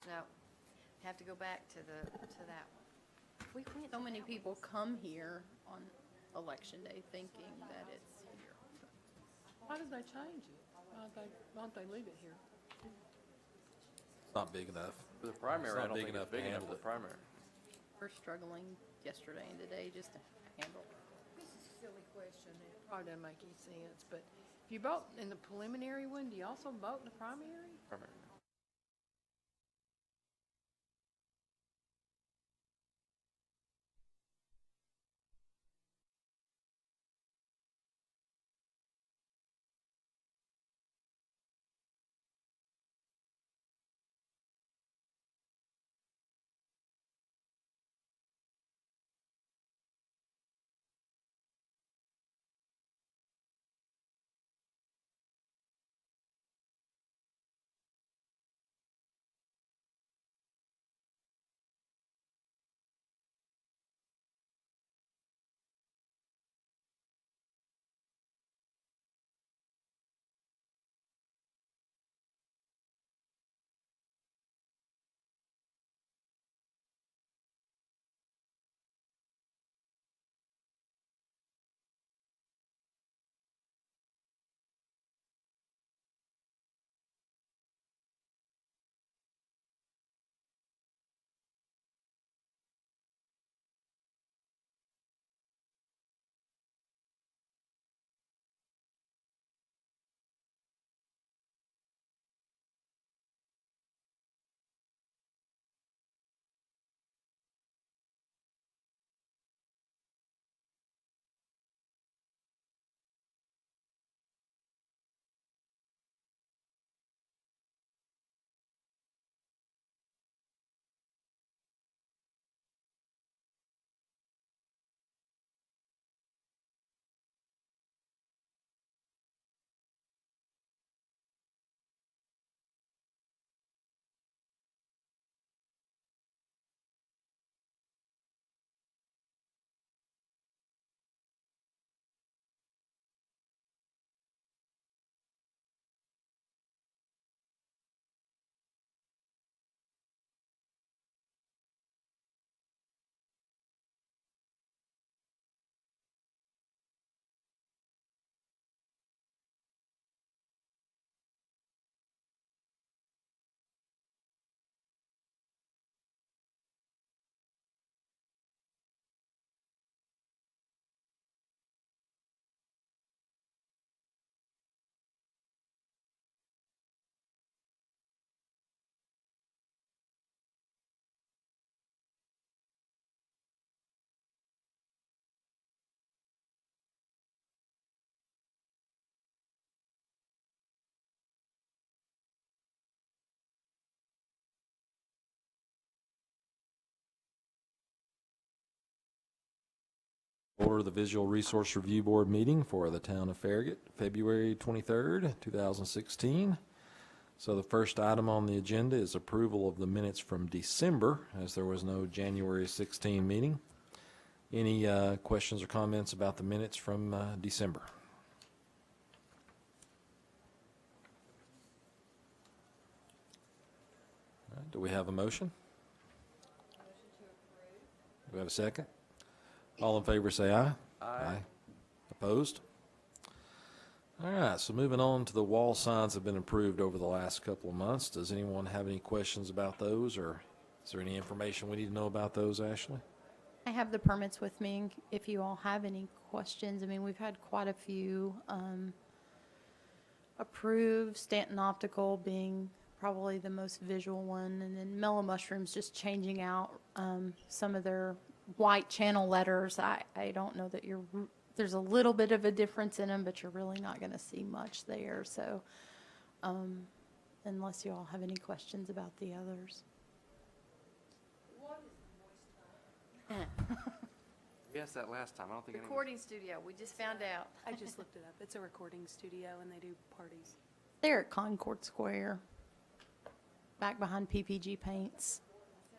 No, have to go back to that one. We went So to many that people one. come here on election day thinking that it's here. Why did they change it? Why don't they leave it here? It's not big enough. For the primary, It's not I don't big think enough it's to big enough handle for the it. primary. We're struggling yesterday and today just to handle. This is a silly question, and it probably doesn't make any sense, but if you vote in the preliminary one, do you also vote in the primary? Primary. Order the Visual Resource Review Board meeting for the town of Farragut, February 23rd, 2016. So the first item on the agenda is approval of the minutes from December, as there was no January 16 meeting. Any questions or comments about the minutes from December? All right, do we have a motion? Do we have a second? All in favor say aye. Aye. Opposed? All right, so moving on to the wall signs that have been approved over the last couple of months. Does anyone have any questions about those, or is there any information we need to know about those, Ashley? I have the permits with me if you all have any questions. I mean, we've had quite a few approved, Stanton Optical being probably the most visual one, and then Mellow Mushrooms just changing out some of their white channel letters. I don't know that there's a little bit of a difference in them, but you're really not going to see much there. So unless you all have any questions about the others. We asked that last time. I don't think anyone. Recording studio, we just found out. I just looked it up. It's a recording studio, and they do parties. They're at Concord Square, back behind PPG Paints.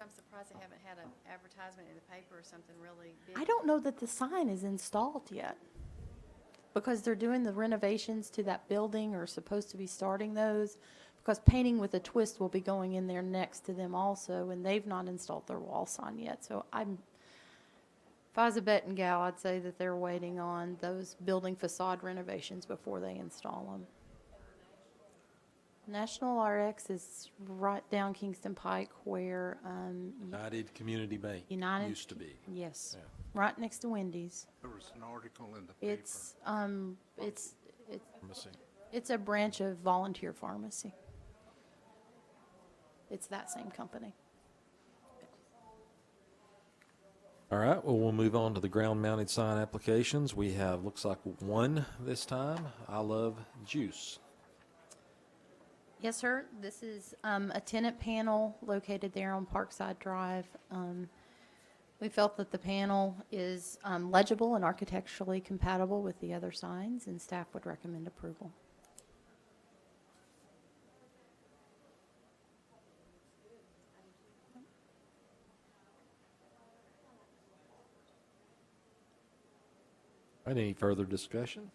I'm surprised they haven't had an advertisement in the paper or something really big. I don't know that the sign is installed yet, because they're doing the renovations to that building, or supposed to be starting those, because Painting with a Twist will be going in there next to them also, and they've not installed their wall sign yet. So if I was a betting gal, I'd say that they're waiting on those building facade renovations before they install them. National RX is right down Kingston Pike where, United Community Bank United- used to be. yes, Yeah. right next to Wendy's. There was an article in the paper. Pharmacy. It's a branch of Volunteer Pharmacy. It's that same company. All right, well, we'll move on to the ground-mounted sign applications. We have, looks like one this time, I Love Juice. Yes, sir. This is a tenant panel located there on Parkside Drive. We felt that the panel is legible and architecturally compatible with the other signs, and staff would recommend approval. All right, any further discussion?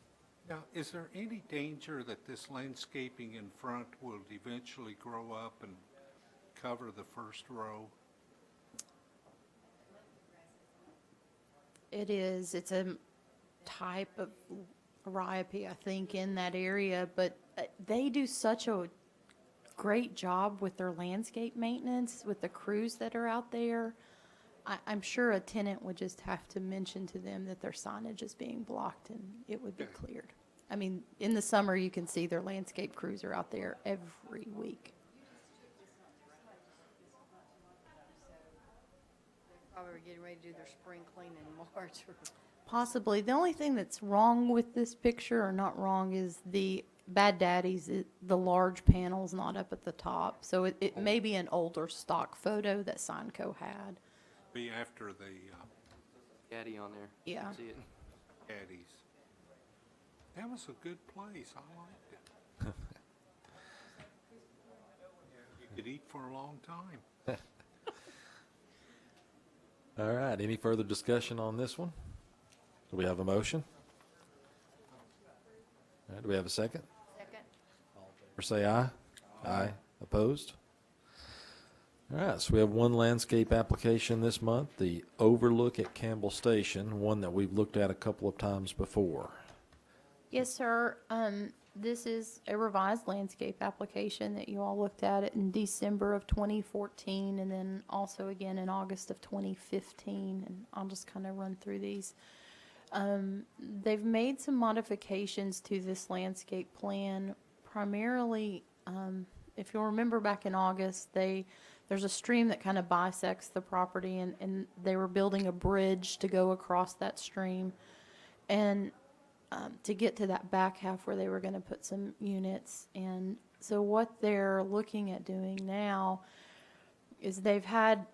Now, is there any danger that this landscaping in front will eventually grow up and cover the first row? It is. It's a type of ryope, I think, in that area, but they do such a great job with their landscape maintenance, with the crews that are out there. I'm sure a tenant would just have to mention to them that their signage is being blocked and it would be cleared. I mean, in the summer, you can see their landscape crews are out there every week. Probably were getting ready to do their spring cleaning in March. Possibly. The only thing that's wrong with this picture, or not wrong, is the Bad Daddy's, the large panel's not up at the top. So it may be an older stock photo that Signco had. Be after the Caddy on there. Yeah. See it? caddies. That was a good place. I liked it. You could eat for a long time. All right, any further discussion on this one? Do we have a motion? All right, do we have a second? Second. Or say aye? Aye. Opposed? All right, so we have one landscape application this month, the overlook at Campbell Station, one that we've looked at a couple of times before. Yes, sir. This is a revised landscape application that you all looked at it in December of 2014 and then also again in August of 2015. And I'll just kind of run through these. They've made some modifications to this landscape plan. Primarily, if you'll remember back in August, there's a stream that kind of bisects the property and they were building a bridge to go across that stream. And to get to that back half where they were going to put some units. And so what they're looking at doing now is they've had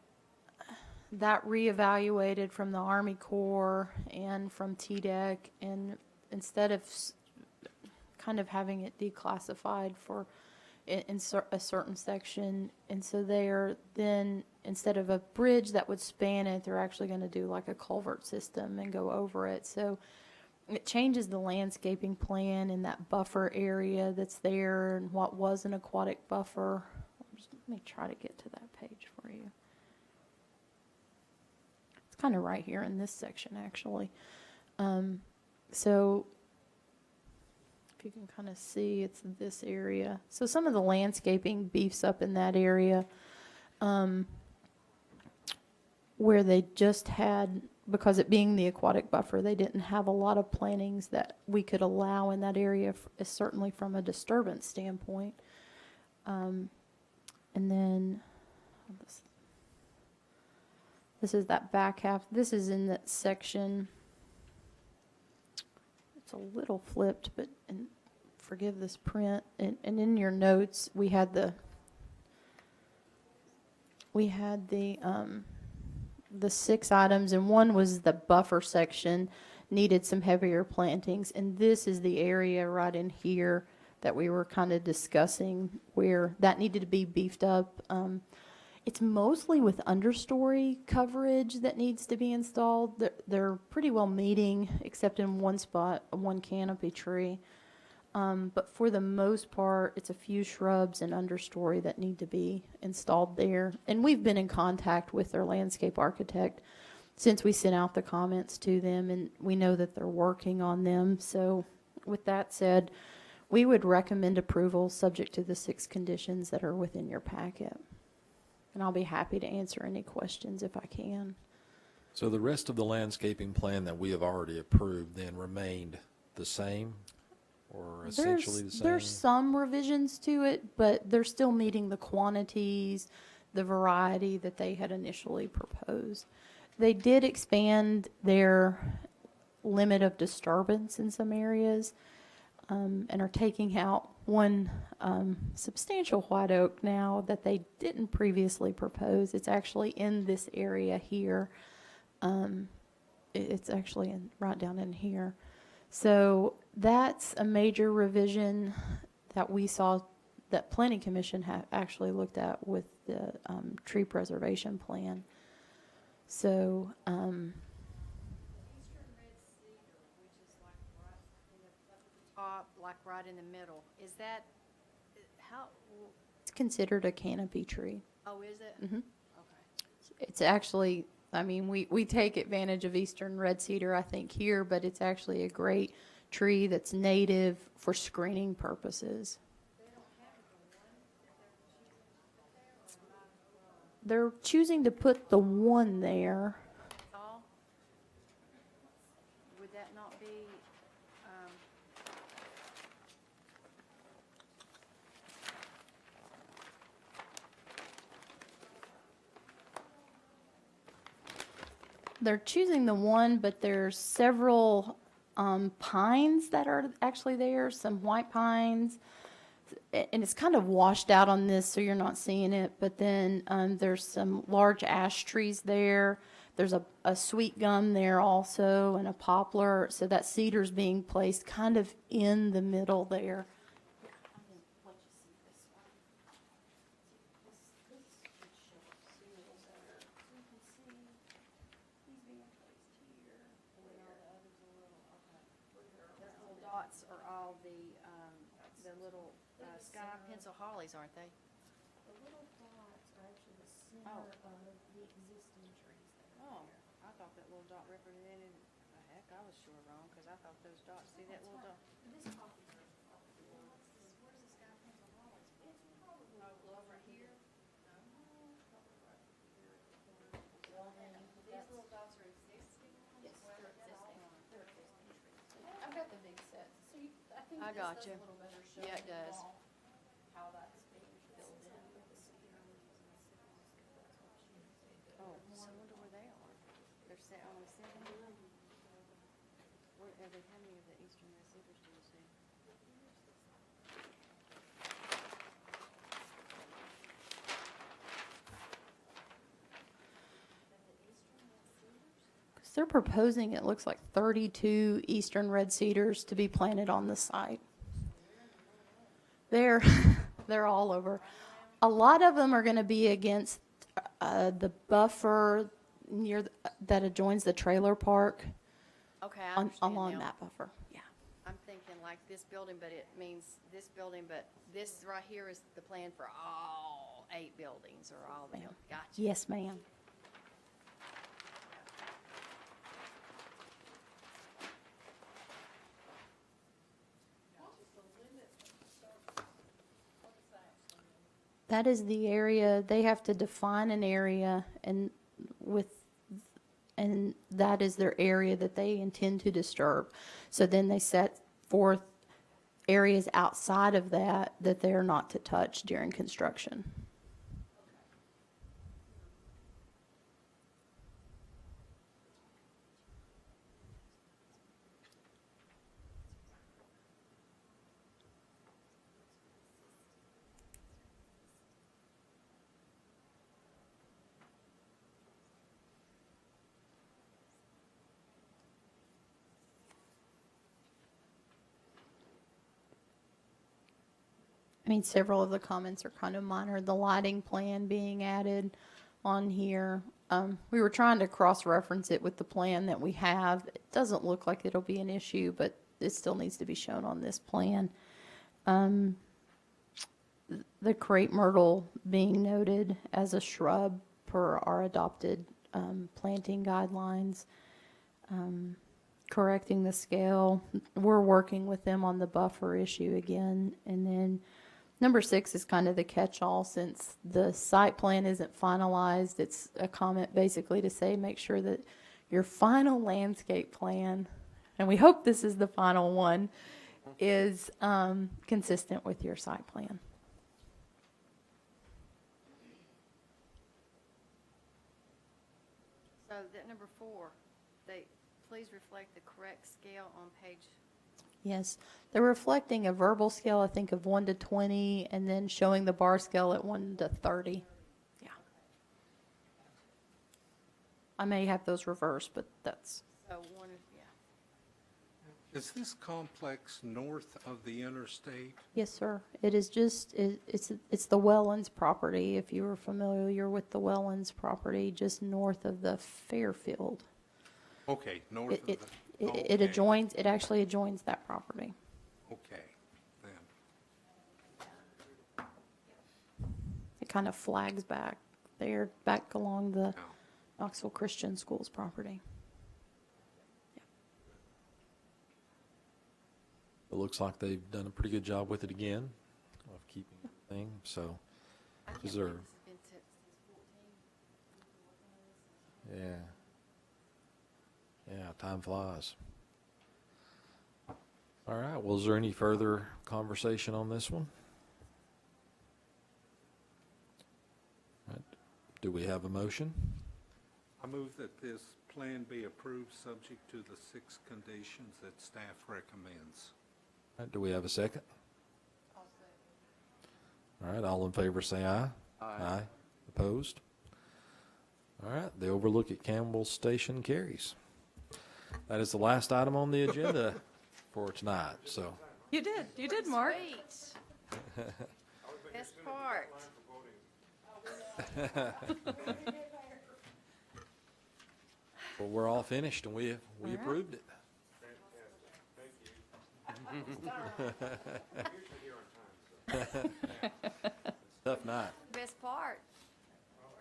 that reevaluated from the Army Corps and from TDEC, and instead of kind of having it declassified for in a certain section, and so they're then, instead of a bridge that would span it, they're actually going to do like a culvert system and go over it. So it changes the landscaping plan in that buffer area that's there and what was an aquatic buffer. Let me try to get to that page for you. It's kind of right here in this section, actually. So if you can kind of see, it's this area. So some of the landscaping beefs up in that area where they just had, because it being the aquatic buffer, they didn't have a lot of plantings that we could allow in that area, certainly from a disturbance standpoint. And then this is that back half. This is in that section. It's a little flipped, but and forgive this print. And in your notes, we had the the 6 items, and one was the buffer section needed some heavier plantings, and this is the area right in here that we were kind of discussing where that needed to be beefed up. It's mostly with understory coverage that needs to be installed. They're pretty well meeting, except in one spot, one canopy tree. But for the most part, it's a few shrubs and understory that need to be installed there. And we've been in contact with their landscape architect since we sent out the comments to them, and we know that they're working on them. So with that said, we would recommend approval subject to the 6 conditions that are within your packet. And I'll be happy to answer any questions if I can. So the rest of the landscaping plan that we have already approved then remained the same, or essentially the same? There's some revisions to it, but they're still meeting the quantities, the variety that they had initially proposed. They did expand their limit of disturbance in some areas, and are taking out one substantial white oak now that they didn't previously propose. It's actually in this area here. It's actually right down in here. So that's a major revision that we saw that Planning Commission actually looked at with the tree preservation plan. So, Eastern red cedar, which is like right in the, up at the top, like right in the middle, is that, how, it's considered a canopy tree. oh, is it? Mhm. Okay. It's actually, I mean, we take advantage of eastern red cedar, I think, here, but it's actually a great tree that's native for screening purposes. They're choosing to put the one there. All? Would that not be, They're choosing the one, but there's several pines that are actually there, some white pines. And it's kind of washed out on this, so you're not seeing it. But then there's some large ash trees there. There's a sweet gum there also, and a poplar. So that cedar's being placed kind of in the middle there. those little dots are all the little sky pencil hollies, aren't they? The little dots are actually the center Oh. of the existing trees that are Oh, I thought that little dot represented, heck, I was sure wrong, because I thought those dots, see that little dot? This copy is Where's the sky pencil hollies? it's probably Over here? These little dots are existing? Yes, Well, they're existing. They're existing trees. I've got the big set, so I think I this got does you. a little better show Yeah, it you does. all how that's being filled in with the cedar. Oh, so I wonder where they are. They're only 7? Where, how many of the eastern red cedars do you see? Because they're proposing, it looks like 32 eastern red cedars to be planted on the site. They're, they're all over. A lot of them are going to be against the buffer near that adjoins the trailer park Okay, I understand along now. that buffer. Yeah. I'm thinking like this building, but it means this building, but this right here is the plan for all 8 buildings or all the, Ma'am. gotcha. Yes, ma'am. That is the area, they have to define an area and that is their area that they intend to disturb. So then they set forth areas outside of that they're not to touch during construction. I mean, several of the comments are kind of minor. The lighting plan being added on here. We were trying to cross-reference it with the plan that we have. It doesn't look like it'll be an issue, but it still needs to be shown on this plan. The crepe myrtle being noted as a shrub per our adopted planting guidelines. Correcting the scale. We're working with them on the buffer issue again. And then number 6 is kind of the catch-all since the site plan isn't finalized. It's a comment basically to say make sure that your final landscape plan, and we hope this is the final one, is consistent with your site plan. So that number 4, please reflect the correct scale on page. Yes, they're reflecting a verbal scale, I think, of 1 to 20, and then showing the bar scale at 1 to 30. Yeah. I may have those reversed, but that's, So 1 is, yeah. Is this complex north of the interstate? yes, sir. It is just, it's the Wellens property, if you were familiar with the Wellens property, just north of the Fairfield. Okay, north of It, the, it adjoins, it actually adjoins that property. okay, then. It kind of flags back there, back along the Now, Knoxville Christian Schools property. It looks like they've done a pretty good job with it again, of keeping the thing, so, I can't is there, believe this has been since 14. yeah. Yeah, time flies. All right, well, is there any further conversation on this one? All right, do we have a motion? I move that this plan be approved subject to the 6 conditions that staff recommends. All right, do we have a second? All right, all in favor say aye. Aye. Opposed? All right, the overlook at Campbell Station carries. That is the last item on the agenda for tonight, so. You did, Mark. Sweet. Best part. Well, we're all finished and we All right. approved it. Tough night. Best part.